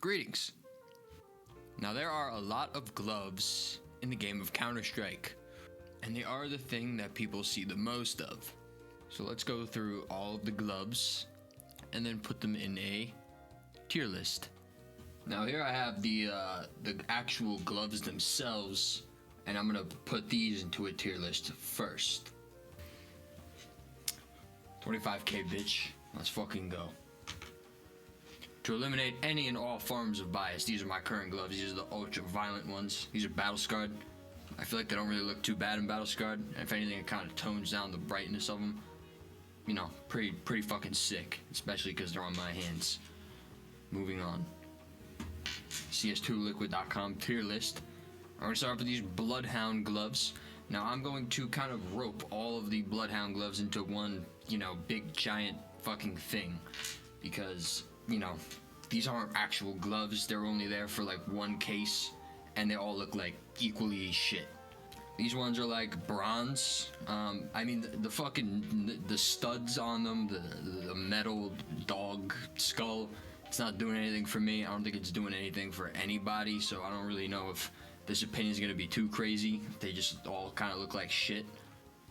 Greetings. Now there are a lot of gloves in the game of Counter-Strike, and they are the thing that people see the most of. So let's go through all of the gloves and then put them in a tier list. Now here I have the actual gloves themselves, and I'm gonna put these into a tier list first. 25k, bitch. Let's fucking go. To eliminate any and all forms of bias, these are my current gloves. These are the ultra violent ones. These are battle scarred. I feel like they don't really look too bad in battle scarred. And if anything, it kind of tones down the brightness of them. You know, pretty fucking sick, especially because they're on my hands. Moving on. CS2liquid.com tier list. I'm gonna start off with these Bloodhound gloves. Now I'm going to kind of rope all of the Bloodhound gloves into one, you know, big giant fucking thing, because, you know, these aren't actual gloves. They're only there for like one case, and they all look like equally shit. These ones are like bronze. I mean, the fucking the studs on them, the metal dog skull, it's not doing anything for me. I don't think it's doing anything for anybody, so I don't really know if this opinion is gonna be too crazy. They just all kind of look like shit.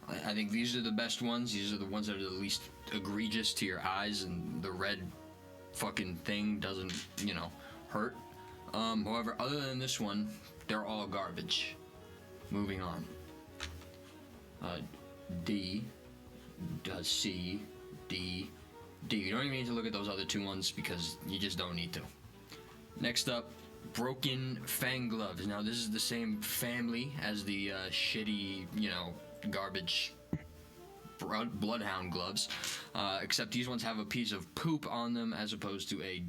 I think these are the best ones. These are the ones that are the least egregious to your eyes, and the red fucking thing doesn't, you know, hurt. However, other than this one, they're all garbage. Moving on. D, C, D, D. You don't even need to look at those other two ones because you just don't need to. Next up, Broken Fang gloves. Now this is the same family as the shitty, you know, garbage Bloodhound gloves, except these ones have a piece of poop on them as opposed to a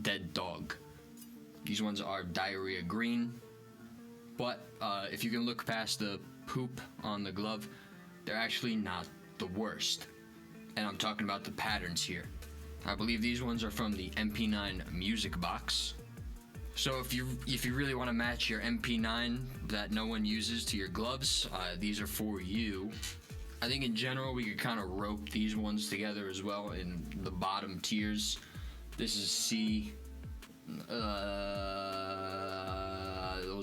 dead dog. These ones are diarrhea green, but if you can look past the poop on the glove, they're actually not the worst. And I'm talking about the patterns here. I believe these ones are from the MP9 music box. So if you really want to match your MP9 that no one uses to your gloves, these are for you. I think in general we could kind of rope these ones together as well in the bottom tiers. This is C. Those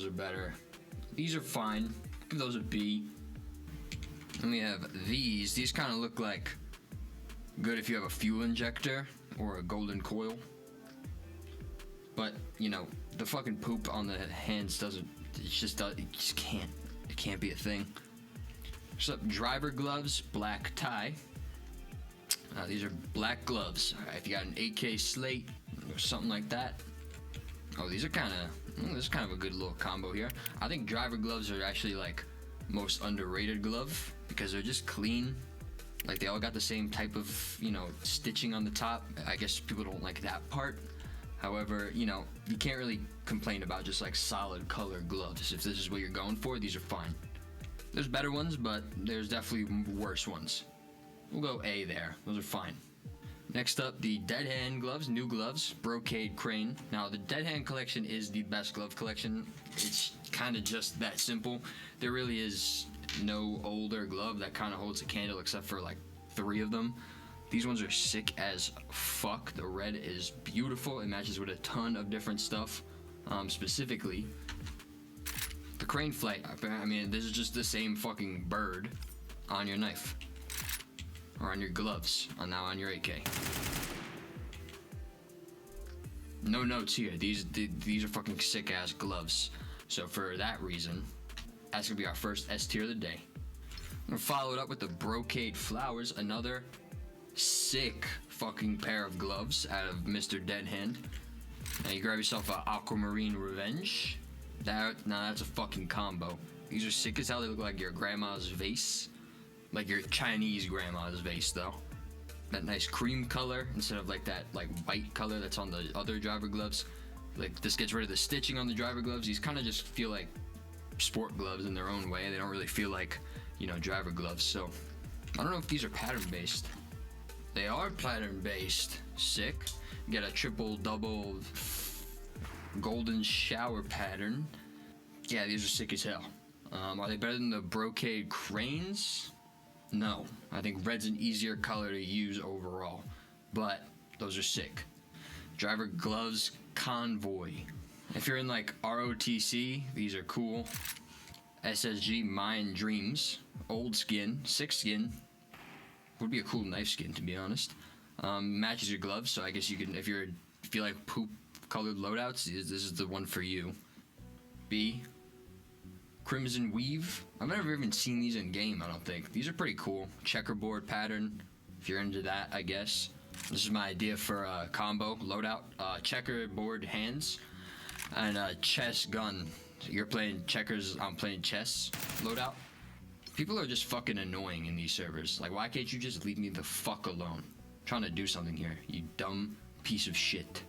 are better. These are fine. Give those a B. Then we have these. These kind of look like good if you have a fuel injector or a golden coil. But, you know, the fucking poop on the hands doesn't, it just can't. It can't be a thing. Next up, driver gloves, black tie. These are black gloves. If you got an AK slate or something like that. Oh, these are kind of, this is kind of a good little combo here. I think driver gloves are actually like most underrated glove because they're just clean. Like they all got the same type of, you know, stitching on the top. I guess people don't like that part. However, you know, you can't really complain about just like solid color gloves. If this is what you're going for, these are fine. There's better ones, but there's definitely worse ones. We'll go A there. Those are fine. Next up, the Dead Hand gloves, new gloves, Brocade Crane. Now, the Dead Hand collection is the best glove collection. It's kind of just that simple. There really is no older glove that kind of holds a candle except for like 3 of them. These ones are sick as fuck. The red is beautiful. It matches with a ton of different stuff. Specifically, the Crane Flight. I mean, this is just the same fucking bird on your knife. Or on your gloves. Now on your AK. No notes here. These are fucking sick ass gloves. So for that reason, that's gonna be our first S tier of the day. I'm gonna follow it up with the Brocade Flowers. Another sick fucking pair of gloves out of Mr. Dead Hand. Now you grab yourself a Aquamarine Revenge. Now that's a fucking combo. These are sick as hell. They look like your grandma's vase. Like your Chinese grandma's vase though. That nice cream color instead of like that like white color that's on the other driver gloves. Like this gets rid of the stitching on the driver gloves. These kind of just feel like sport gloves in their own way. They don't really feel like, you know, driver gloves. So I don't know if these are pattern based. They are pattern based. Sick. You get a triple double golden shower pattern. Yeah, these are sick as hell. Are they better than the Brocade Cranes? No. I think red's an easier color to use overall, but those are sick. Driver gloves Convoy. If you're in like ROTC, these are cool. SSG Mind Dreams. Old skin. 6 skin. Would be a cool knife skin, to be honest. Matches your gloves, so I guess you can, if you like poop colored loadouts, this is the one for you. B. Crimson Weave. I've never even seen these in game, I don't think. These are pretty cool. Checkerboard pattern, if you're into that, I guess. This is my idea for a combo loadout. Checkerboard hands and chess gun. So you're playing checkers, I'm playing chess loadout. People are just fucking annoying in these servers. Like, why can't you just leave me the fuck alone? I'm trying to do something here, you dumb piece of shit.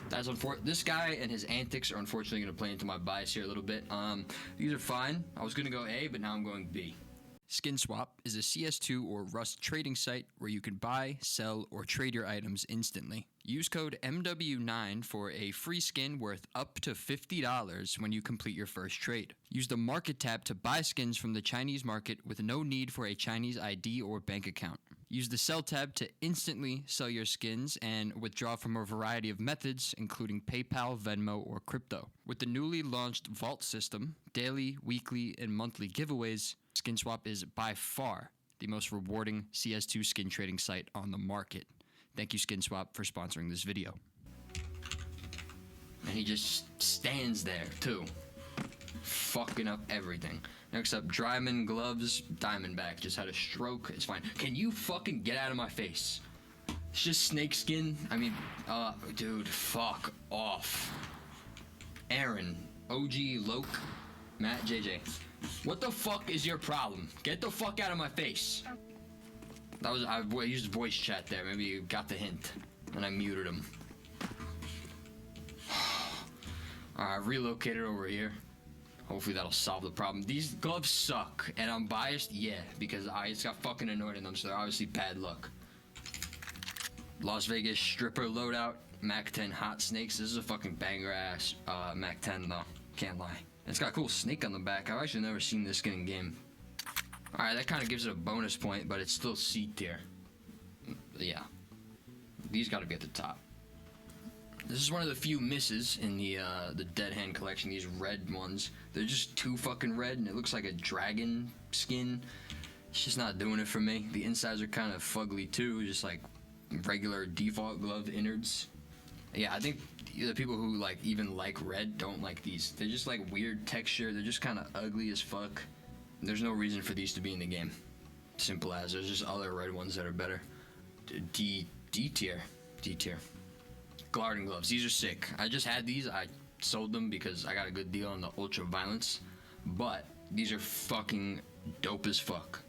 That's unfortunate. This guy and his antics are unfortunately going to play into my bias here a little bit. These are fine. I was going to go A, but now I'm going B. SkinSwap is a CS2 or Rust trading site where you can buy, sell, or trade your items instantly. Use code MW9 for a free skin worth up to $50 when you complete your first trade. Use the Market tab to buy skins from the Chinese market with no need for a Chinese ID or bank account. Use the Sell tab to instantly sell your skins and withdraw from a variety of methods, including PayPal, Venmo, or crypto. With the newly launched Vault system, daily, weekly, and monthly giveaways, SkinSwap is by far the most rewarding CS2 skin trading site on the market. Thank you, SkinSwap, for sponsoring this video. And he just stands there, too. Fucking up everything. Next up, Dryman Gloves. Diamondback just had a stroke. It's fine. Can you fucking get out of my face? It's just snake skin. I mean, dude, fuck off. Aaron. OG Loke. Matt JJ. What the fuck is your problem? Get the fuck out of my face. That was, I used voice chat there. Maybe you got the hint. And I muted him. Alright, I've relocated over here. Hopefully that'll solve the problem. These gloves suck, and I'm biased, yeah, because I just got fucking annoyed in them, so they're obviously bad luck. Las Vegas stripper loadout, Mac 10 hot snakes. This is a fucking banger ass Mac 10 though, can't lie. It's got a cool snake on the back. I've actually never seen this skin in game. Alright, that kind of gives it a bonus point, but it's still C tier. Yeah, these gotta be at the top. This is one of the few misses in the Dead Hand collection, these red ones. They're just too fucking red, and it looks like a dragon skin. It's just not doing it for me. The insides are kind of fugly too, just like regular default glove innards. Yeah, I think the people who like even like red don't like these. They're just like weird texture. They're just kind of ugly as fuck. There's no reason for these to be in the game. Simple as. There's just other red ones that are better. D tier. D tier. Garden gloves. These are sick. I just had these. I sold them because I got a good deal on the ultra violence. But these are fucking dope as fuck.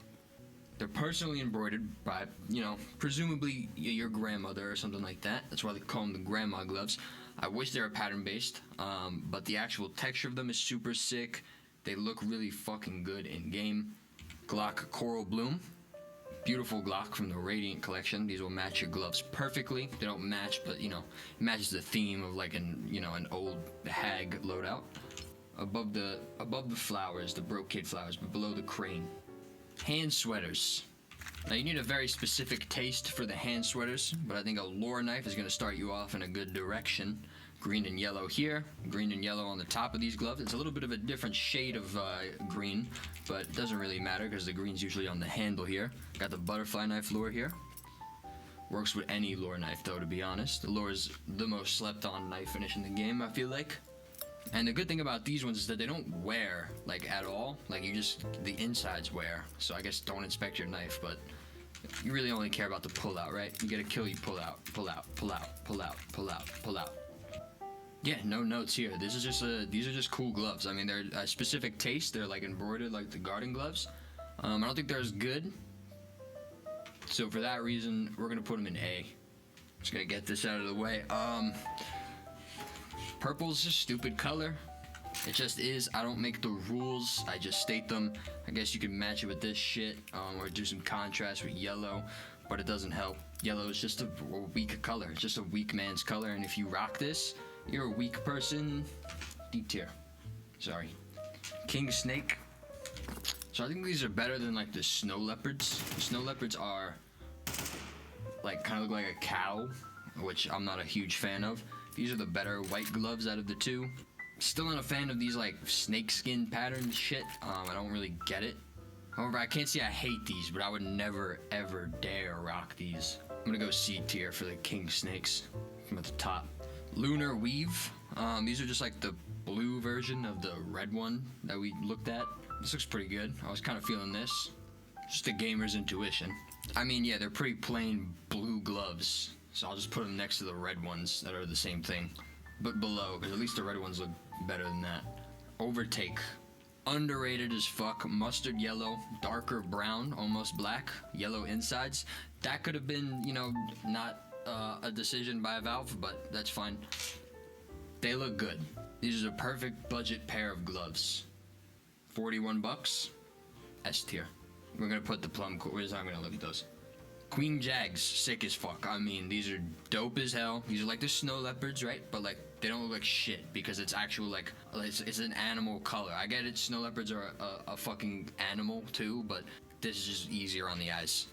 They're personally embroidered by, you know, presumably your grandmother or something like that. That's why they call them the grandma gloves. I wish they were pattern based, but the actual texture of them is super sick. They look really fucking good in game. Glock Coral Bloom. Beautiful Glock from the Radiant collection. These will match your gloves perfectly. They don't match, but you know, it matches the theme of like an old hag loadout. Above the flowers, the brocade flowers, but below the crane. Hand sweaters. Now you need a very specific taste for the hand sweaters, but I think a lore knife is going to start you off in a good direction. Green and yellow here, green and yellow on the top of these gloves. It's a little bit of a different shade of green, but it doesn't really matter because the green's usually on the handle here. Got the butterfly knife lure here. Works with any lure knife though, to be honest. The lure is the most slept on knife finish in the game, I feel like. And the good thing about these ones is that they don't wear like at all. Like the insides wear. So I guess don't inspect your knife, but you really only care about the pull out, right? You get a kill, you pull out, pull out, pull out, pull out, pull out, pull out. Yeah, no notes here. These are just cool gloves. I mean, they're a specific taste. They're like embroidered like the garden gloves. I don't think they're as good. So for that reason, we're gonna put them in A. Just gonna get this out of the way. Purple's a stupid color. It just is. I don't make the rules. I just state them. I guess you can match it with this shit, or do some contrast with yellow, but it doesn't help. Yellow is just a weak color. It's just a weak man's color, and if you rock this, you're a weak person. D tier. Sorry. King Snake. So I think these are better than like the snow leopards. The snow leopards are like kind of look like a cow, which I'm not a huge fan of. These are the better white gloves out of the two. Still not a fan of these like snakeskin pattern shit. I don't really get it. However, I can't say I hate these, but I would never ever dare rock these. I'm gonna go C tier for the king snakes from at the top. Lunar weave. These are just like the blue version of the red one that we looked at. This looks pretty good. I was kind of feeling this. Just a gamer's intuition. I mean, yeah, they're pretty plain blue gloves, so I'll just put them next to the red ones that are the same thing, but below, because at least the red ones look better than that. Overtake. Underrated as fuck. Mustard yellow, darker brown, almost black, yellow insides. That could have been, you know, not a decision by Valve, but that's fine. They look good. These are a perfect budget pair of gloves. 41 bucks. S tier. We're gonna put the plum. We're just not gonna look at those. Queen Jags, sick as fuck. I mean, these are dope as hell. These are like the snow leopards, right? But like, they don't look like shit because it's actual like, it's an animal color. I get it, snow leopards are a fucking animal too, but this is just easier on the eyes.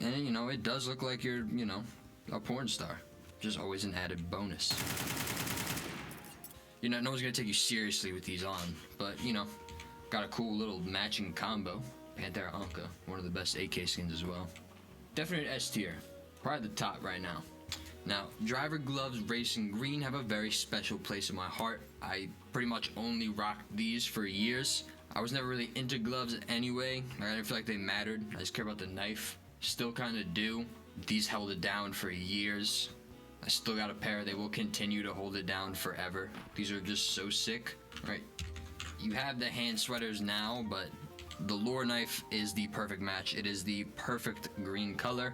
And you know, it does look like you're, you know, a porn star. Just always an added bonus. You know, no one's gonna take you seriously with these on, but you know, got a cool little matching combo. Pantera Anka, one of the best AK skins as well. Definite S tier, probably the top right now. Now, driver gloves racing green have a very special place in my heart. I pretty much only rocked these for years. I was never really into gloves anyway. I didn't feel like they mattered. I just care about the knife. Still kind of do. These held it down for years. I still got a pair. They will continue to hold it down forever. These are just so sick, right? You have the hand sweaters now, but the lure knife is the perfect match. It is the perfect green color,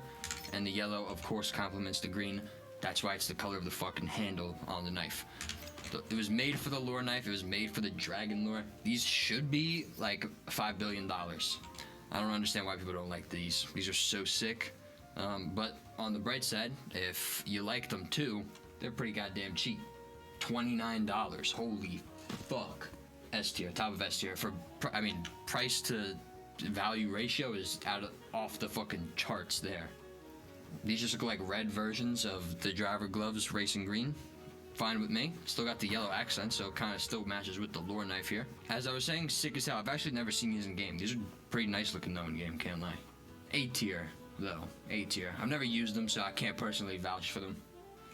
and the yellow, of course, complements the green. That's why it's the color of the fucking handle on the knife. It was made for the lure knife. It was made for the dragon lure. These should be like $5 billion. I don't understand why people don't like these. These are so sick. But on the bright side, if you like them too, they're pretty goddamn cheap. $29. Holy fuck. S tier, top of S tier. For, I mean, price to value ratio is off the fucking charts there. These just look like red versions of the driver gloves racing green. Fine with me. Still got the yellow accent, so it kind of still matches with the lure knife here. As I was saying, sick as hell. I've actually never seen these in game. These are pretty nice looking though in game, can't lie. A tier though, A tier. I've never used them, so I can't personally vouch for them.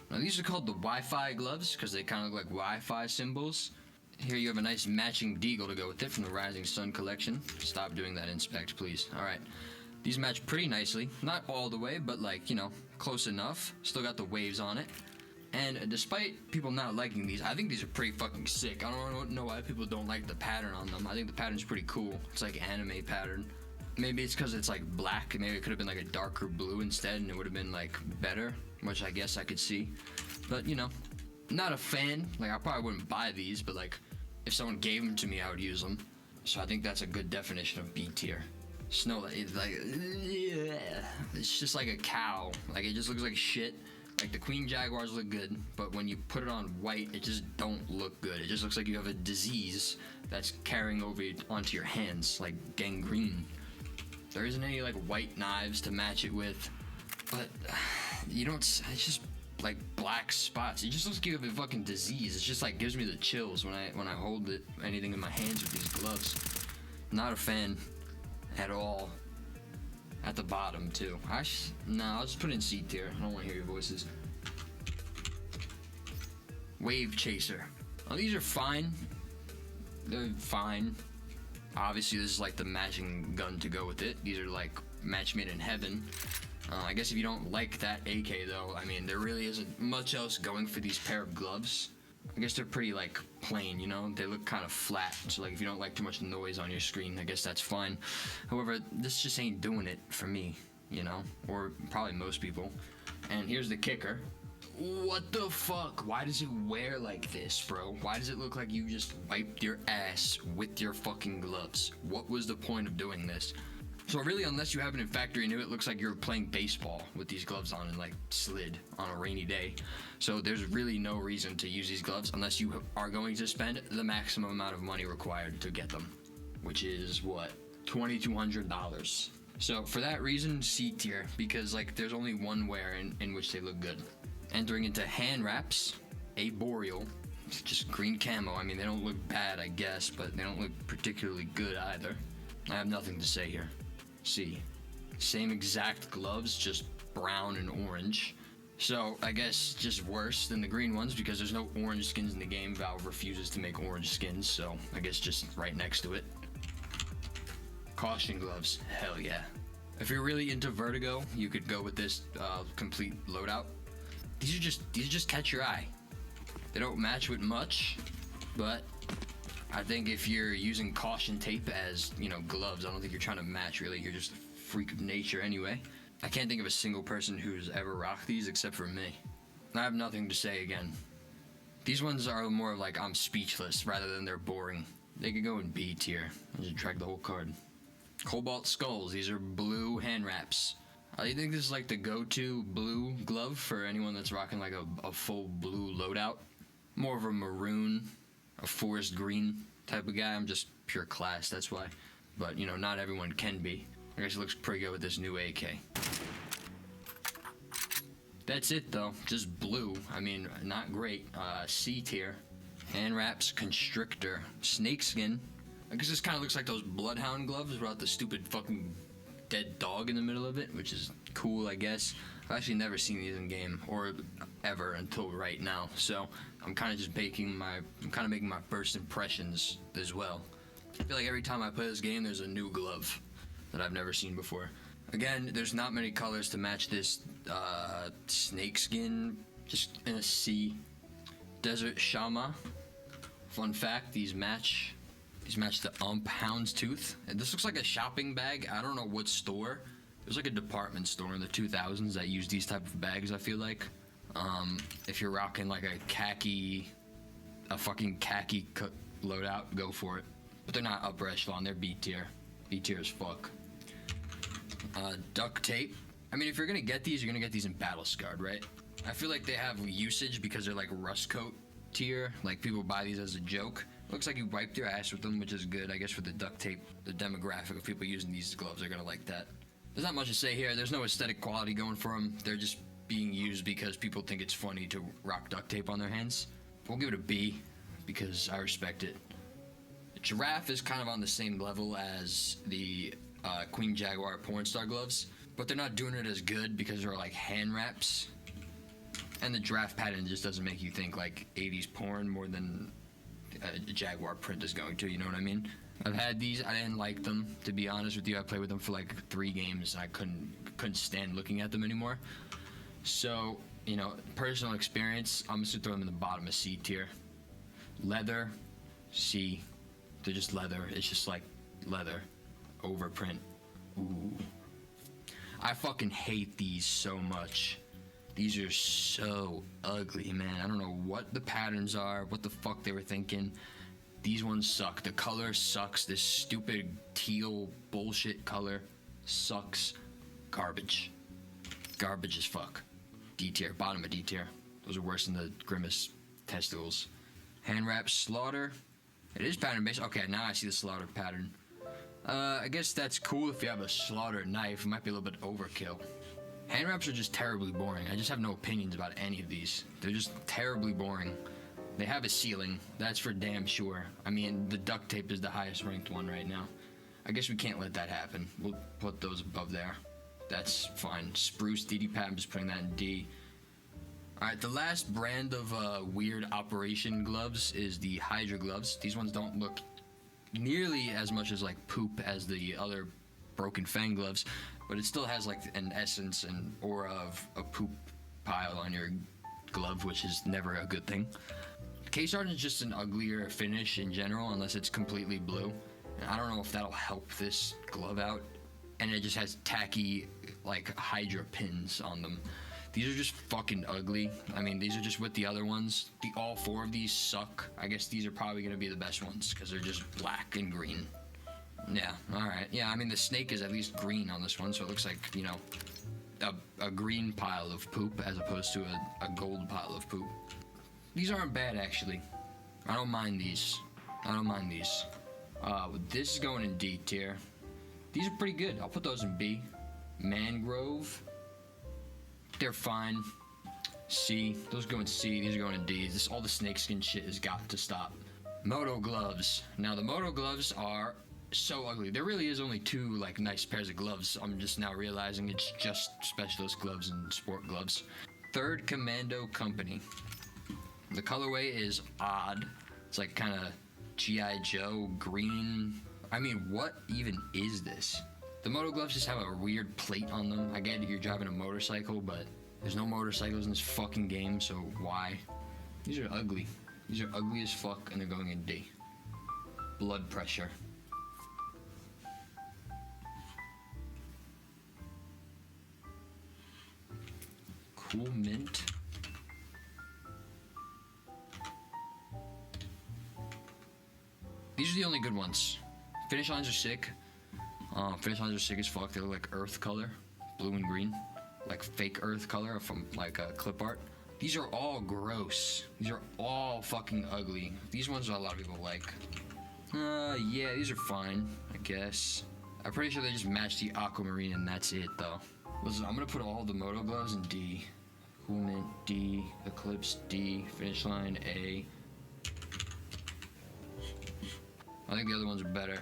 Now these are called the Wi-Fi gloves because they kind of look like Wi-Fi symbols. Here you have a nice matching deagle to go with it from the Rising Sun collection. Stop doing that, Inspect, please. Alright. These match pretty nicely. Not all the way, but like, you know, close enough. Still got the waves on it. And despite people not liking these, I think these are pretty fucking sick. I don't know why people don't like the pattern on them. I think the pattern's pretty cool. It's like anime pattern. Maybe it's because it's like black. Maybe it could have been like a darker blue instead and it would have been like better, which I guess I could see. But, you know, not a fan. Like, I probably wouldn't buy these, but like, if someone gave them to me, I would use them. So I think that's a good definition of B tier. Snow, it's like, it's just like a cow. Like, it just looks like shit. Like, the Queen Jaguars look good, but when you put it on white, it just don't look good. It just looks like you have a disease that's carrying over onto your hands, like gangrene. There isn't any, like, white knives to match it with, but you don't, it's just like black spots. It just looks like you have a fucking disease. It's just like gives me the chills when I hold anything in my hands with these gloves. Not a fan at all. At the bottom too. I'll just put it in C tier. I don't want to hear your voices. Wave Chaser. Oh, these are fine. They're fine. Obviously, this is like the matching gun to go with it. These are like match made in heaven. I guess if you don't like that AK though, I mean, there really isn't much else going for these pair of gloves. I guess they're pretty like plain, you know, they look kind of flat, so like if you don't like too much noise on your screen, I guess that's fine. However, this just ain't doing it for me, you know, or probably most people. And here's the kicker. What the fuck? Why does it wear like this, bro? Why does it look like you just wiped your ass with your fucking gloves? What was the point of doing this? So really, unless you have it in factory new, it looks like you're playing baseball with these gloves on and like slid on a rainy day. So there's really no reason to use these gloves unless you are going to spend the maximum amount of money required to get them, which is what, $2,200. So for that reason, C tier, because like there's only one wear in which they look good, Entering into hand wraps, a boreal. It's just green camo. I mean, they don't look bad, I guess, but they don't look particularly good either. I have nothing to say here. See, same exact gloves, just brown and orange. So I guess just worse than the green ones because there's no orange skins in the game. Valve refuses to make orange skins, so I guess just right next to it. Caution gloves, hell yeah. If you're really into Vertigo, you could go with this complete loadout. These just catch your eye. They don't match with much, but I think if you're using caution tape as, you know, gloves, I don't think you're trying to match really. You're just a freak of nature anyway. I can't think of a single person who's ever rocked these except for me. I have nothing to say again. These ones are more of like I'm speechless rather than they're boring. They could go in B tier. I'll just drag the whole card. Cobalt Skulls. These are blue hand wraps. I think this is like the go-to blue glove for anyone that's rocking like a full blue loadout. More of a maroon, a forest green type of guy. I'm just pure class, that's why. But, you know, not everyone can be. I guess it looks pretty good with this new AK. That's it, though. Just blue. I mean, not great. C tier. Hand wraps, Constrictor. Snakeskin. I guess this kind of looks like those Bloodhound gloves without the stupid fucking dead dog in the middle of it, which is cool, I guess. I've actually never seen these in game, or ever until right now. So I'm kind of just making my first impressions as well. I feel like every time I play this game, there's a new glove that I've never seen before. Again, there's not many colors to match this snakeskin, just in a C. Desert Shama. Fun fact, these match the Houndstooth. And this looks like a shopping bag. I don't know what store. There's like a department store in the 2000s that used these type of bags, I feel like. If you're rocking like a fucking khaki loadout, go for it. But they're not upper echelon, they're B tier. B tier as fuck. Duct tape. I mean, if you're gonna get these, you're gonna get these in Battle Scarred, right? I feel like they have usage because they're like rust coat tier. Like people buy these as a joke. Looks like you wiped your ass with them, which is good. I guess for the duct tape, the demographic of people using these gloves are gonna like that. There's not much to say here. There's no aesthetic quality going for them. They're just being used because people think it's funny to rock duct tape on their hands. We'll give it a B because I respect it. The Giraffe is kind of on the same level as the Queen Jaguar Pornstar gloves, but they're not doing it as good because they're like hand wraps. And the Giraffe pattern just doesn't make you think like 80s porn more than a Jaguar print is going to, you know what I mean? I've had these, I didn't like them, to be honest with you. I played with them for like 3 games and I couldn't stand looking at them anymore. So, you know, personal experience, I'm just gonna throw them in the bottom of C tier. Leather, C. They're just leather. It's just like leather. Overprint. Ooh. I fucking hate these so much. These are so ugly, man. I don't know what the patterns are, what the fuck they were thinking. These ones suck. The color sucks. This stupid teal bullshit color sucks. Garbage. Garbage as fuck. D tier. Bottom of D tier. Those are worse than the Grimace testicles. Hand wrap Slaughter. It is pattern based. Okay, now I see the Slaughter pattern. I guess that's cool if you have a Slaughter knife. It might be a little bit overkill. Hand wraps are just terribly boring. I just have no opinions about any of these. They're just terribly boring. They have a ceiling, that's for damn sure. I mean, the duct tape is the highest ranked one right now. I guess we can't let that happen. We'll put those above there. That's fine. Spruce DD-Pad, I'm just putting that in D. Alright, the last brand of weird operation gloves is the Hydra gloves. These ones don't look nearly as much as like poop as the other Broken Fang gloves, but it still has like an essence and aura of a poop pile on your glove, which is never a good thing. Case art is just an uglier finish in general, unless it's completely blue. And I don't know if that'll help this glove out. And it just has tacky, like, Hydra pins on them. These are just fucking ugly. I mean, these are just with the other ones. All 4 of these suck. I guess these are probably gonna be the best ones, because they're just black and green. Yeah, alright. Yeah, I mean, the snake is at least green on this one, so it looks like, you know, a green pile of poop as opposed to a gold pile of poop. These aren't bad, actually. I don't mind these. This is going in D tier. These are pretty good. I'll put those in B. Mangrove. They're fine. C. Those go in C. These are going in D. All the snakeskin shit has got to stop. Moto gloves. Now the moto gloves are so ugly. There really is only two like nice pairs of gloves. I'm just now realizing it's just specialist gloves and sport gloves. Third Commando Company. The colorway is odd. It's like kind of G.I. Joe green. I mean, what even is this? The moto gloves just have a weird plate on them. I get it if you're driving a motorcycle, but there's no motorcycles in this fucking game, so why? These are ugly. These are ugly as fuck, and they're going in D. Blood pressure. Cool mint. These are the only good ones. Finish lines are sick. Finish lines are sick as fuck. They look like earth color, blue and green, like fake earth color from like clip art. These are all gross. These are all fucking ugly. These ones a lot of people like. Yeah, these are fine, I guess. I'm pretty sure they just match the aquamarine and that's it though. Listen, I'm gonna put all the moto gloves in D. Cool mint D, Eclipse D, finish line A. I think the other ones are better.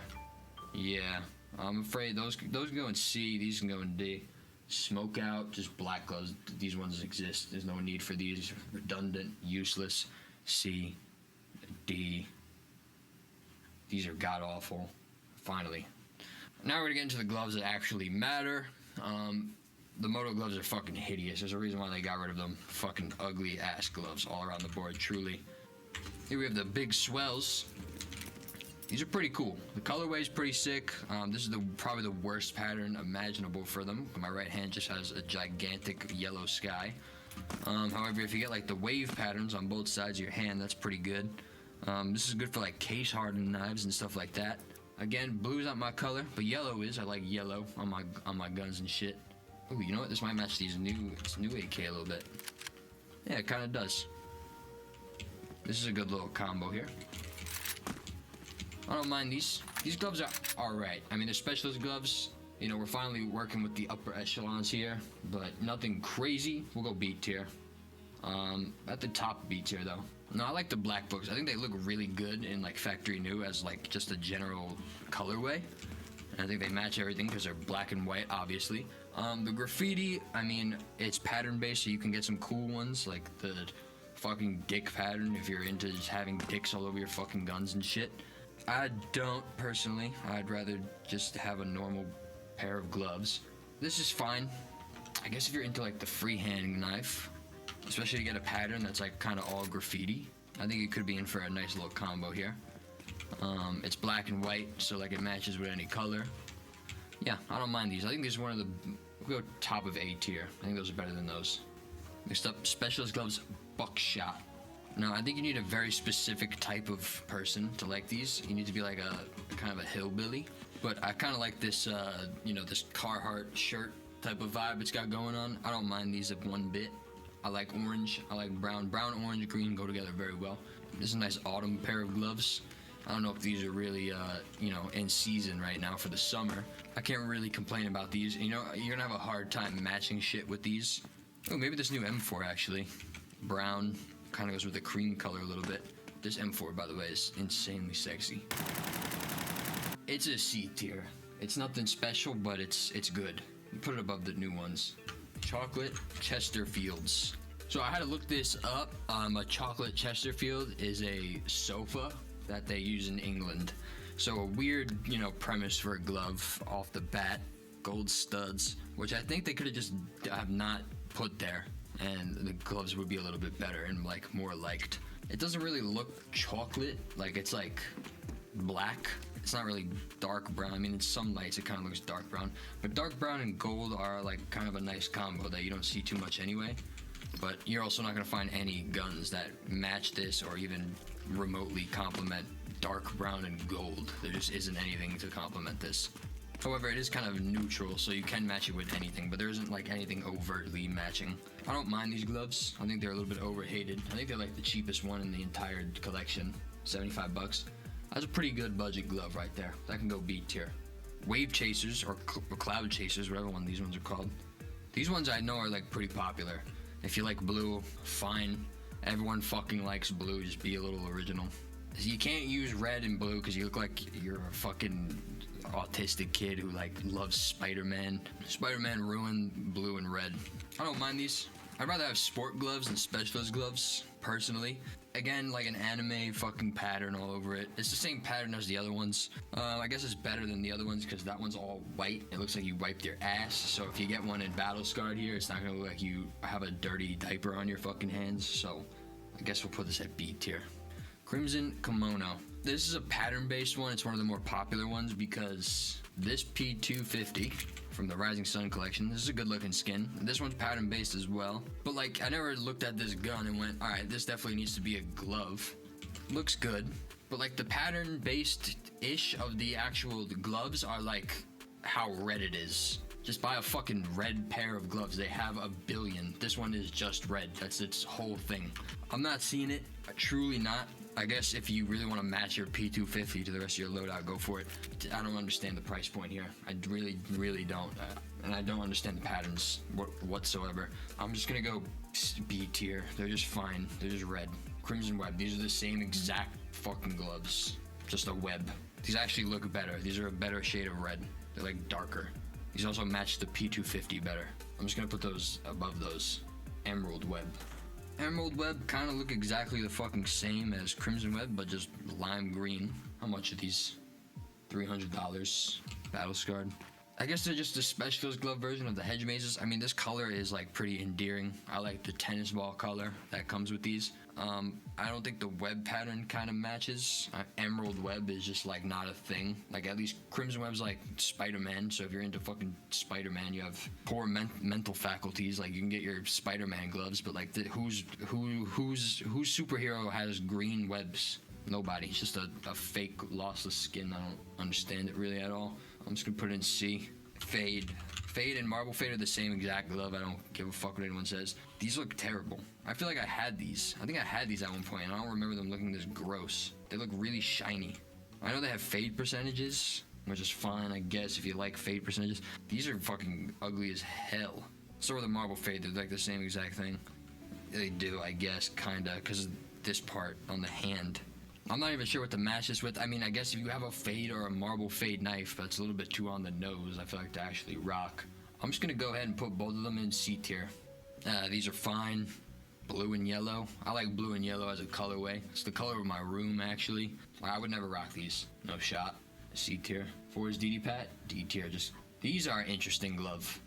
Yeah, I'm afraid those can go in C, these can go in D. Smoke out, just black gloves. These ones exist. There's no need for these. Redundant, useless. C, D. These are god awful. Finally. Now we're gonna get into the gloves that actually matter. The moto gloves are fucking hideous. There's a reason why they got rid of them. Fucking ugly ass gloves all around the board, truly. Here we have the big swells. These are pretty cool. The colorway is pretty sick. This is probably the worst pattern imaginable for them. My right hand just has a gigantic yellow sky. However, if you get like the wave patterns on both sides of your hand, that's pretty good. This is good for like case hardened knives and stuff like that. Again, blue is not my color, but yellow is. I like yellow on my guns and shit. Ooh, you know what? This might match these new AK a little bit. Yeah, it kind of does. This is a good little combo here. I don't mind these. These gloves are alright. I mean, they're specialist gloves. You know, we're finally working with the upper echelons here, but nothing crazy. We'll go B tier. At the top B tier though. No, I like the black books. I think they look really good in like factory new as like just a general colorway. And I think they match everything because they're black and white, obviously. The graffiti, I mean, it's pattern based, so you can get some cool ones like the fucking dick pattern if you're into just having dicks all over your fucking guns and shit. I don't personally. I'd rather just have a normal pair of gloves. This is fine. I guess if you're into like the freehand knife, especially to get a pattern that's like kind of all graffiti, I think you could be in for a nice little combo here. It's black and white, so like it matches with any color. Yeah, I don't mind these. I think these are one of the, we'll go top of A tier. I think those are better than those. Next up, specialist gloves, buckshot. Now, I think you need a very specific type of person to like these. You need to be like a kind of a hillbilly. But I kind of like this, you know, this Carhartt shirt type of vibe it's got going on. I don't mind these one bit. I like orange. I like brown. Brown, orange, green go together very well. This is a nice autumn pair of gloves. I don't know if these are really, you know, in season right now for the summer. I can't really complain about these. You know, you're gonna have a hard time matching shit with these. Oh, maybe this new M4 actually. Brown. Kind of goes with the cream color a little bit. This M4, by the way, is insanely sexy. It's a C tier. It's nothing special, but it's good. You put it above the new ones. Chocolate Chesterfields. So I had to look this up. A chocolate Chesterfield is a sofa that they use in England. So a weird, you know, premise for a glove off the bat. Gold studs, which I think they could have just have not put there, and the gloves would be a little bit better and like more liked. It doesn't really look chocolate, like it's like black. It's not really dark brown. I mean, in some lights it kind of looks dark brown, but dark brown and gold are like kind of a nice combo that you don't see too much anyway. But you're also not gonna find any guns that match this or even remotely complement dark brown and gold. There just isn't anything to complement this. However, it is kind of neutral, so you can match it with anything, but there isn't like anything overtly matching. I don't mind these gloves. I think they're a little bit overhated. I think they're like the cheapest one in the entire collection, 75 bucks. That's a pretty good budget glove right there. That can go B tier. Wave chasers or cloud chasers, whatever one these ones are called. These ones I know are like pretty popular. If you like blue, fine. Everyone fucking likes blue, just be a little original. You can't use red and blue because you look like you're a fucking autistic kid who like loves Spider-Man. Spider-Man ruined blue and red. I don't mind these. I'd rather have sport gloves than specialist gloves, personally. Again, like an anime fucking pattern all over it. It's the same pattern as the other ones. I guess it's better than the other ones because that one's all white. It looks like you wiped your ass. So if you get one in battle scarred here, it's not gonna look like you have a dirty diaper on your fucking hands. So I guess we'll put this at B tier. Crimson Kimono. This is a pattern-based one. It's one of the more popular ones because this P250 from the Rising Sun collection, this is a good-looking skin. This one's pattern-based as well. But like, I never looked at this gun and went, all right, this definitely needs to be a glove. Looks good, but like the pattern-based-ish of the actual gloves are like how red it is. Just buy a fucking red pair of gloves. They have a billion. This one is just red. That's its whole thing. I'm not seeing it. Truly not. I guess if you really want to match your P250 to the rest of your loadout, go for it. I don't understand the price point here. I really, really don't. And I don't understand the patterns whatsoever. I'm just going to go B tier. They're just fine. They're just red. Crimson Web. These are the same exact fucking gloves. Just a web. These actually look better. These are a better shade of red. They're like darker. These also match the P250 better. I'm just going to put those above those. Emerald Web. Emerald Web kind of look exactly the fucking same as Crimson Web, but just lime green. How much are these? $300. Battle scarred. I guess they're just the specialist glove version of the hedge mazes. I mean, this color is like pretty endearing. I like the tennis ball color that comes with these. I don't think the web pattern kind of matches. Emerald Web is just like not a thing. Like at least Crimson Web's like Spider-Man. So if you're into fucking Spider-Man, you have poor mental faculties. Like you can get your Spider-Man gloves, but like whose superhero has green webs? Nobody. It's just a fake lossless skin. I don't understand it really at all. I'm just gonna put it in C. Fade. Fade and Marble Fade are the same exact glove. I don't give a fuck what anyone says. These look terrible. I feel like I had these. I think I had these at one point, and I don't remember them looking this gross. They look really shiny. I know they have fade percentages, which is fine, I guess, if you like fade percentages. These are fucking ugly as hell. So are the Marble Fade. They're like the same exact thing. They do, I guess, kinda, because of this part on the hand. I'm not even sure what to match this with. I mean, I guess if you have a fade or a Marble Fade knife, that's a little bit too on the nose, I feel like, to actually rock. I'm just gonna go ahead and put both of them in C tier. These are fine. Blue and yellow. I like blue and yellow as a colorway. It's the color of my room, actually. I would never rock these. No shot. C tier. For's DD Pat. D tier. Just these are an interesting glove.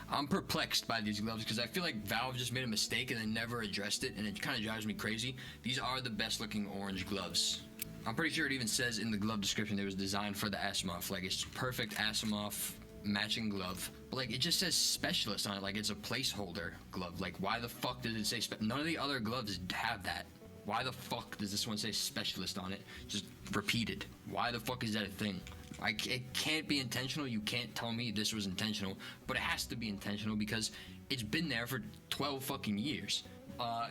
I'm perplexed by these gloves because I feel like Valve just made a mistake and then never addressed it, and it kind of drives me crazy. These are the best looking orange gloves. I'm pretty sure it even says in the glove description it was designed for the Asimov. Like, it's perfect Asimov matching glove. But like, it just says specialist on it, like it's a placeholder glove. Like, why the fuck does it say none of the other gloves have that. Why the fuck does this one say specialist on it? Just repeated. Why the fuck is that a thing? It can't be intentional. You can't tell me this was intentional, but it has to be intentional because it's been there for 12 fucking years.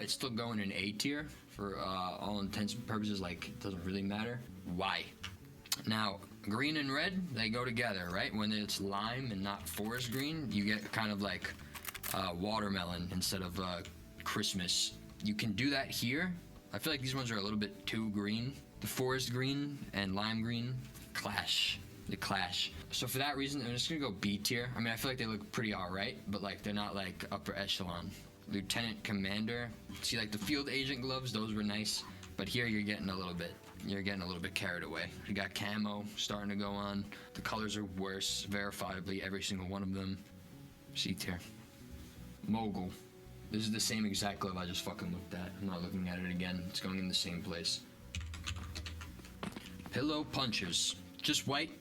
It's still going in A tier for all intents and purposes. Like, it doesn't really matter. Why? Now, green and red, they go together, right? When it's lime and not forest green, you get kind of like watermelon instead of Christmas. You can do that here. I feel like these ones are a little bit too green. The forest green and lime green clash. They clash. So for that reason, I'm just gonna go B tier. I mean, I feel like they look pretty alright, but like they're not like upper echelon. Lieutenant Commander. See, like the field agent gloves, those were nice, but here you're getting a little bit carried away. You got camo starting to go on. The colors are worse, verifiably, every single one of them. C tier. Mogul. This is the same exact glove I just fucking looked at. I'm not looking at it again. It's going in the same place. Pillow Punchers. Just white.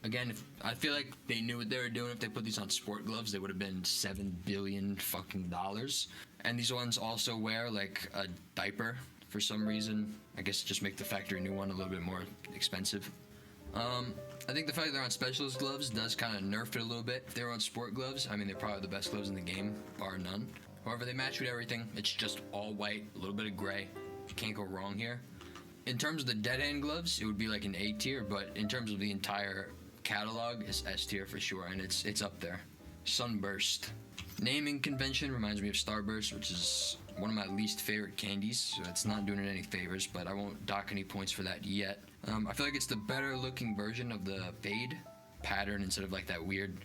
Again, I feel like they knew what they were doing. If they put these on sport gloves, they would have been $7 billion fucking dollars. And these ones also wear like a diaper for some reason. I guess just make the factory new one a little bit more expensive. I think the fact that they're on specialist gloves does kind of nerf it a little bit. If they were on sport gloves, I mean, they're probably the best gloves in the game, bar none. However, they match with everything. It's just all white, a little bit of gray. Can't go wrong here. In terms of the dead hand gloves, it would be like an A tier, but in terms of the entire catalog, it's S tier for sure, and it's up there. Sunburst. Naming convention reminds me of Starburst, which is one of my least favorite candies, so it's not doing it any favors, but I won't dock any points for that yet. I feel like it's the better looking version of the fade pattern instead of like that weird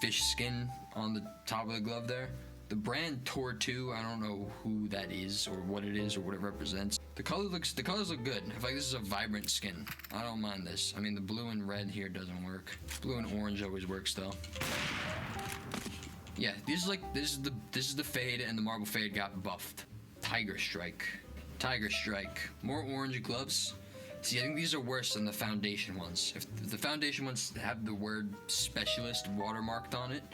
fish skin on the top of the glove there. The brand Tor 2, I don't know who that is or what it is or what it represents. The colors look good. I feel like this is a vibrant skin. I don't mind this. I mean, the blue and red here doesn't work. Blue and orange always works though. Yeah, this is the fade, and the marble fade got buffed. Tiger Strike. More orange gloves. See, I think these are worse than the foundation ones. If the foundation ones have the word specialist watermarked on it,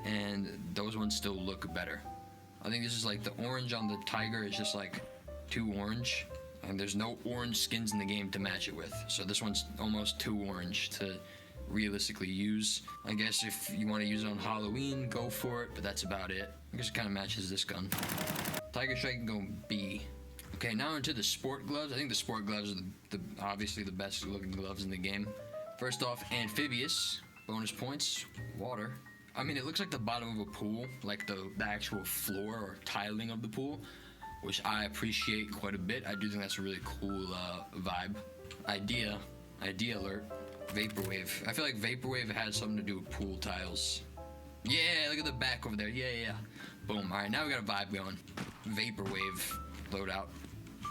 and those ones still look better. I think this is like the orange on the Tiger is just like too orange, and there's no orange skins in the game to match it with. So this one's almost too orange to realistically use. I guess if you want to use it on Halloween, go for it, but that's about it. I guess it kind of matches this gun. Tiger Strike can go B. Okay, now into the sport gloves. I think the sport gloves are obviously the best looking gloves in the game. First off, amphibious, bonus points, water. I mean, it looks like the bottom of a pool, like the actual floor or tiling of the pool, which I appreciate quite a bit. I do think that's a really cool vibe. Idea alert. Vaporwave. I feel like Vaporwave had something to do with pool tiles. Yeah, look at the back over there. Yeah. Boom. All right, now we got a vibe going. Vaporwave loadout.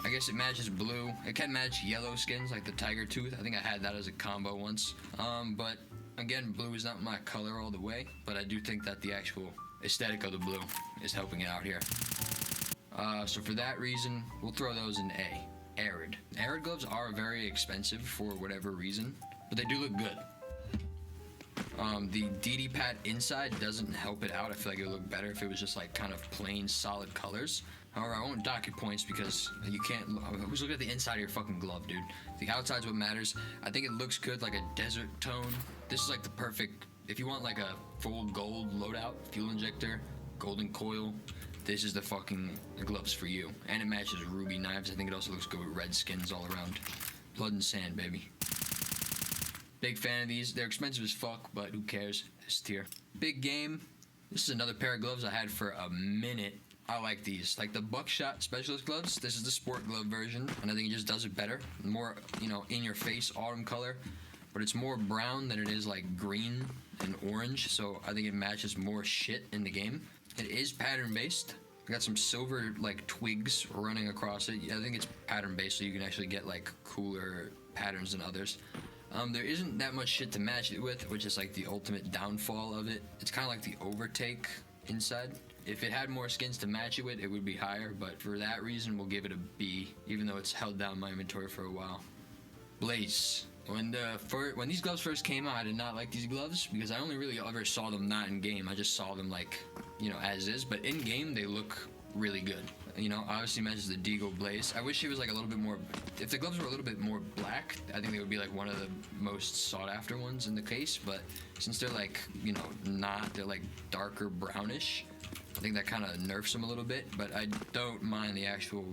I guess it matches blue. It can match yellow skins like the Tiger Tooth. I think I had that as a combo once. But again, blue is not my color all the way, but I do think that the actual aesthetic of the blue is helping it out here. So for that reason, we'll throw those in A. Arid. Arid gloves are very expensive for whatever reason, but they do look good. The DD pad inside doesn't help it out. I feel like it would look better if it was just like kind of plain solid colors. However, I won't dock your points because you can't. Who's looking at the inside of your fucking glove, dude? The outside's what matters. I think it looks good, like a desert tone. This is like the perfect, if you want like a full gold loadout, fuel injector, golden coil, this is the fucking gloves for you. And it matches ruby knives. I think it also looks good with red skins all around. Blood and sand, baby. Big fan of these. They're expensive as fuck, but who cares? S tier. Big game. This is another pair of gloves I had for a minute. I like these. Like the buckshot specialist gloves. This is the sport glove version, and I think it just does it better. More, in your face autumn color, but it's more brown than it is like green and orange, so I think it matches more shit in the game. It is pattern based. Got some silver like twigs running across it. I think it's pattern based, so you can actually get like cooler patterns than others. There isn't that much shit to match it with, which is like the ultimate downfall of it. It's kind of like the overtake inside. If it had more skins to match it with, it would be higher, but for that reason, we'll give it a B, even though it's held down my inventory for a while. Blaze. When these gloves first came out, I did not like these gloves because I only really ever saw them not in game. I just saw them like, as is, but in game, they look really good. Obviously matches the Deagle Blaze. I wish it was like a little bit more, if the gloves were a little bit more black, I think they would be like one of the most sought after ones in the case, but since they're like, they're like darker brownish, I think that kind of nerfs them a little bit, but I don't mind the actual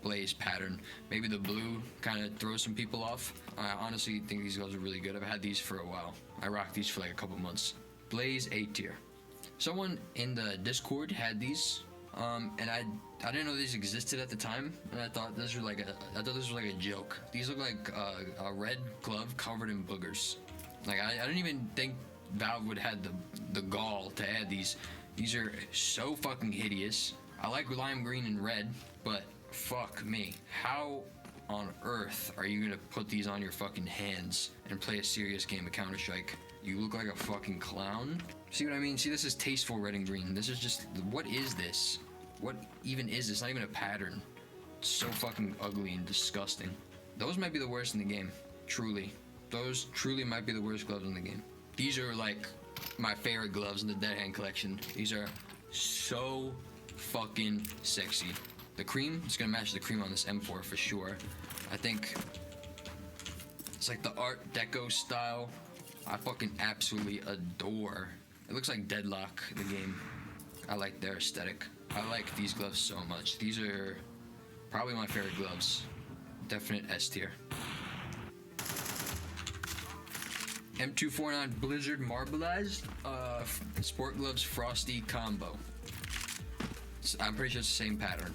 Blaze pattern. Maybe the blue kind of throws some people off. I honestly think these gloves are really good. I've had these for a while. I rocked these for like a couple months. Blaze A tier. Someone in the Discord had these. And I didn't know these existed at the time, and I thought this was like a joke. These look like a red glove covered in boogers. Like I didn't even think Valve would have the gall to add these. These are so fucking hideous. I like lime green and red, but fuck me. How on earth are you gonna put these on your fucking hands and play a serious game of Counter-Strike? You look like a fucking clown. See what I mean? See, this is tasteful red and green. This is just, what is this? What even is this? Not even a pattern. It's so fucking ugly and disgusting. Those might be the worst in the game. Truly. Those truly might be the worst gloves in the game. These are like my favorite gloves in the Dead Hand collection. These are so fucking sexy. The cream, it's gonna match the cream on this M4 for sure. I think it's like the Art Deco style. I fucking absolutely adore. It looks like Deadlock, the game. I like their aesthetic. I like these gloves so much. These are probably my favorite gloves. Definite S tier. M249 Blizzard Marbleized Sport Gloves Frosty Combo. I'm pretty sure it's the same pattern.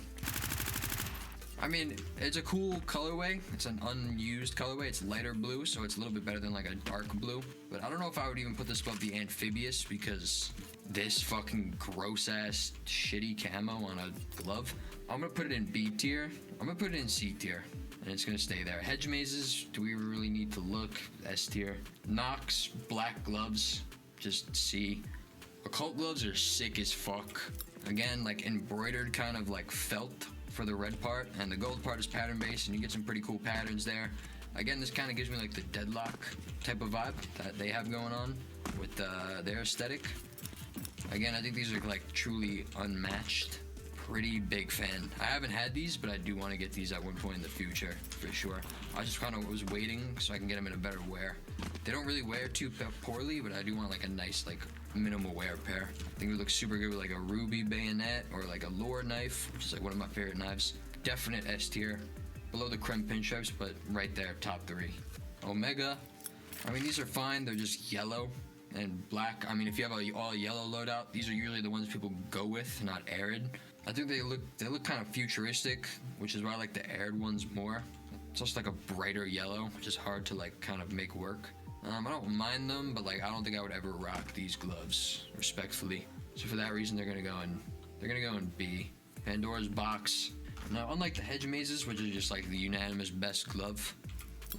I mean, it's a cool colorway. It's an unused colorway. It's lighter blue, so it's a little bit better than like a dark blue. But I don't know if I would even put this above the amphibious, because this fucking gross ass shitty camo on a glove. I'm gonna put it in B tier. I'm gonna put it in C tier, and it's gonna stay there. Hedge mazes, do we really need to look? S tier. Nox, black gloves, just C. Occult gloves are sick as fuck. Again, like embroidered kind of like felt for the red part, and the gold part is pattern based, and you get some pretty cool patterns there. Again, this kind of gives me like the Deadlock type of vibe that they have going on with their aesthetic. Again, I think these are like truly unmatched. Pretty big fan. I haven't had these, but I do want to get these at one point in the future for sure. I just kind of was waiting so I can get them in a better wear. They don't really wear too poorly, but I do want like a nice like minimal wear pair. I think it would look super good with like a ruby bayonet or like a lure knife, which is like one of my favorite knives. Definite S tier. Below the creme pinstripes, but right there, top 3. Omega. I mean, these are fine. They're just yellow and black. I mean, if you have a all yellow loadout, these are usually the ones people go with, not arid. I think they look kind of futuristic, which is why I like the aired ones more. It's just like a brighter yellow, which is hard to like kind of make work. I don't mind them, but like I don't think I would ever rock these gloves, respectfully. So for that reason, they're gonna go in B. Pandora's box. Now, unlike the hedge mazes, which are just like the unanimous best glove,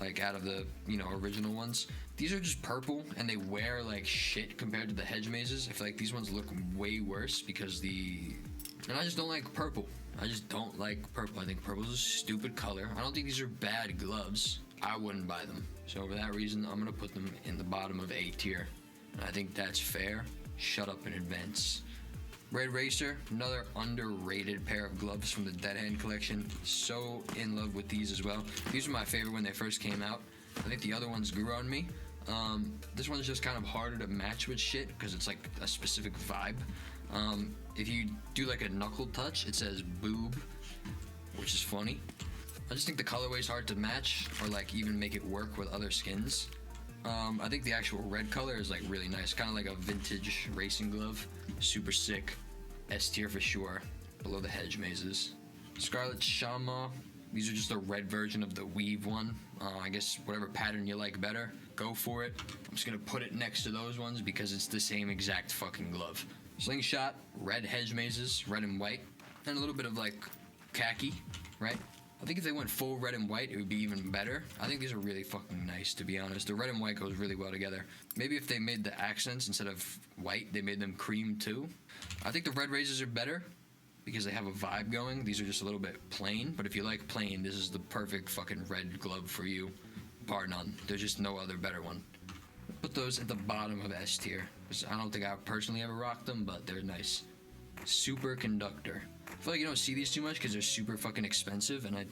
like out of the original ones, these are just purple and they wear like shit compared to the hedge mazes. I feel like these ones look way worse because and I just don't like purple. I just don't like purple. I think purple is a stupid color. I don't think these are bad gloves. I wouldn't buy them. So for that reason, I'm gonna put them in the bottom of A tier. And I think that's fair. Shut up in advance. Red Racer, another underrated pair of gloves from the Dead Hand collection. So in love with these as well. These were my favorite when they first came out. I think the other ones grew on me. This one's just kind of harder to match with shit because it's like a specific vibe. If you do like a knuckle touch, it says boob, which is funny. I just think the colorway is hard to match or like even make it work with other skins. I think the actual red color is like really nice, kind of like a vintage racing glove. Super sick. S tier for sure. Below the hedge mazes. Scarlet Shama. These are just a red version of the weave one. I guess whatever pattern you like better, go for it. I'm just gonna put it next to those ones because it's the same exact fucking glove. Slingshot, red hedge mazes, red and white, and a little bit of like khaki, right? I think if they went full red and white, it would be even better. I think these are really fucking nice, to be honest. The red and white goes really well together. Maybe if they made the accents instead of white, they made them cream too. I think the red razors are better because they have a vibe going. These are just a little bit plain, but if you like plain, this is the perfect fucking red glove for you. Bar none. There's just no other better one. Put those at the bottom of S tier. I don't think I personally ever rocked them, but they're nice. Super Conductor. I feel like you don't see these too much because they're super fucking expensive, and I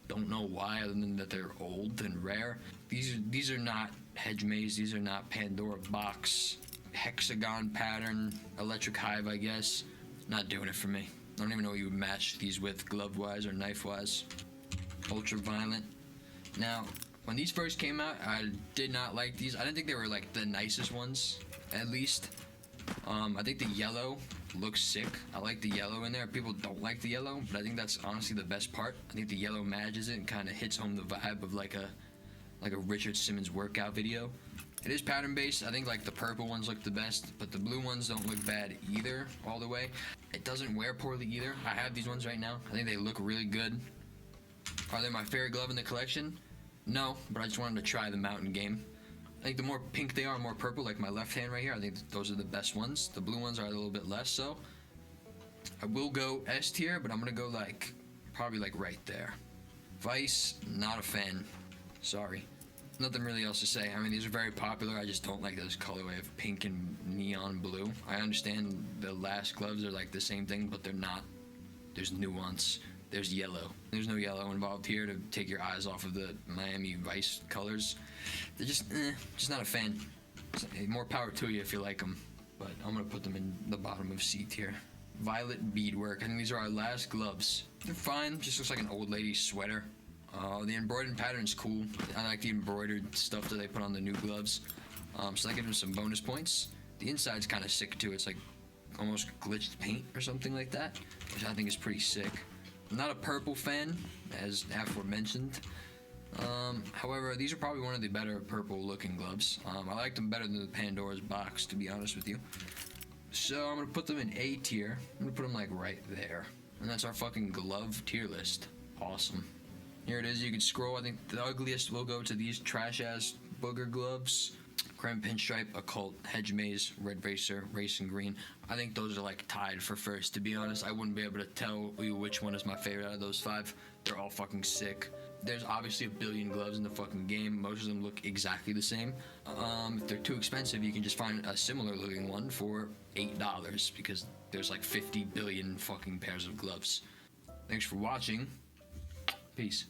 don't know why, other than that they're old and rare. These are not hedge maze. These are not Pandora box, hexagon pattern, electric hive. I guess not doing it for me. I don't even know what you would match these with, glove wise or knife wise. Ultraviolet. Now, when these first came out, I did not like these. I didn't think they were like the nicest ones, at least. I think the yellow looks sick. I like the yellow in there. People don't like the yellow, but I think that's honestly the best part. I think the yellow matches it and kind of hits home the vibe of like a Richard Simmons workout video. It is pattern based. I think like the purple ones look the best, but the blue ones don't look bad either all the way. It doesn't wear poorly either. I have these ones right now. I think they look really good. Are they my favorite glove in the collection? No, but I just wanted to try them out in game. I think the more pink they are, more purple, like my left hand right here, I think those are the best ones. The blue ones are a little bit less so. I will go S tier, but I'm gonna go like, probably like right there. Vice, not a fan. Sorry. Nothing really else to say. I mean, these are very popular. I just don't like this colorway of pink and neon blue. I understand the last gloves are like the same thing, but they're not. There's nuance. There's yellow. There's no yellow involved here to take your eyes off of the Miami Vice colors. They're just not a fan. More power to you if you like them, but I'm gonna put them in the bottom of C tier. Violet beadwork. I think these are our last gloves. They're fine. Just looks like an old lady sweater. The embroidered pattern's cool. I like the embroidered stuff that they put on the new gloves. So that gives them some bonus points. The inside's kind of sick too. It's like almost glitched paint or something like that, which I think is pretty sick. I'm not a purple fan, as aforementioned. However, these are probably one of the better purple looking gloves. I like them better than the Pandora's box, to be honest with you. So I'm gonna put them in A tier. I'm gonna put them like right there. And that's our fucking glove tier list. Awesome. Here it is. You can scroll. I think the ugliest will go to these trash ass booger gloves. Creme Pinstripe, Occult, Hedge Maze, Red Racer, Racing Green. I think those are like tied for first, to be honest. I wouldn't be able to tell you which one is my favorite out of those 5. They're all fucking sick. There's obviously a billion gloves in the fucking game. Most of them look exactly the same. If they're too expensive, you can just find a similar looking one for $8 because there's like 50 billion fucking pairs of gloves. Thanks for watching. Peace.